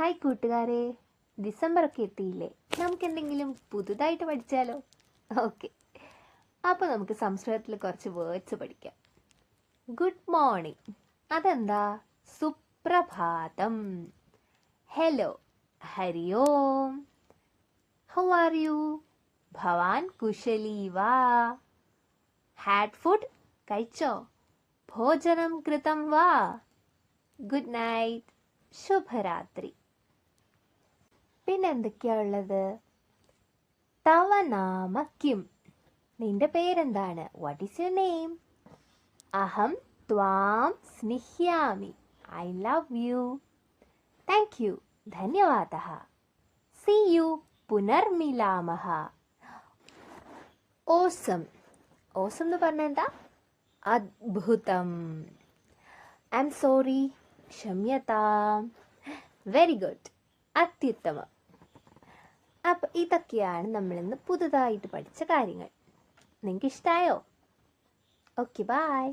Hi കൂട്ടുകാരെ, ഡിസംബറൊക്കെ എത്തിയില്ലേ? നമുക്ക് എന്തെങ്കിലും പുതുതായിട്ട് പഠിച്ചാലോ? ഓക്കെ, അപ്പോൾ നമുക്ക് സംസ്കൃതത്തിൽ കുറച്ച് വേർഡ്സ് പഠിക്കാം. ഗുഡ് മോർണിംഗ്, അതെന്താ? സുപ്രഭാതം. ഹലോ, ഹരി ഓം. How are you? ഭവാൻ കുശലി വാ? Had food? കഴിച്ചോ? ഭോജനം കൃതം വാ? ഗുഡ് നൈറ്റ്, ശുഭരാത്രി. പിന്നെന്തൊക്കെയാ ഉള്ളത്? തവ നാമ കിം? നിന്റെ പേരെന്താണ്? What is your name? അഹം ത്വാം സ്നിഹ്യാമി. I love you. Thank you, ധന്യവാദഃ. സീ യു, പുനർമിലാമഃ. ഓസം. ഓസം എന്ന് പറഞ്ഞാൽ എന്താ? അദ്ഭുതം. ഐ എം സോറി, ക്ഷമ്യതാം. വെരി ഗുഡ്, അത്യുത്തമം. അപ്പം ഇതൊക്കെയാണ് നമ്മളിന്ന് പുതുതായിട്ട് പഠിച്ച കാര്യങ്ങൾ. നിങ്ങൾക്ക് ഇഷ്ടമായോ? Okay, by.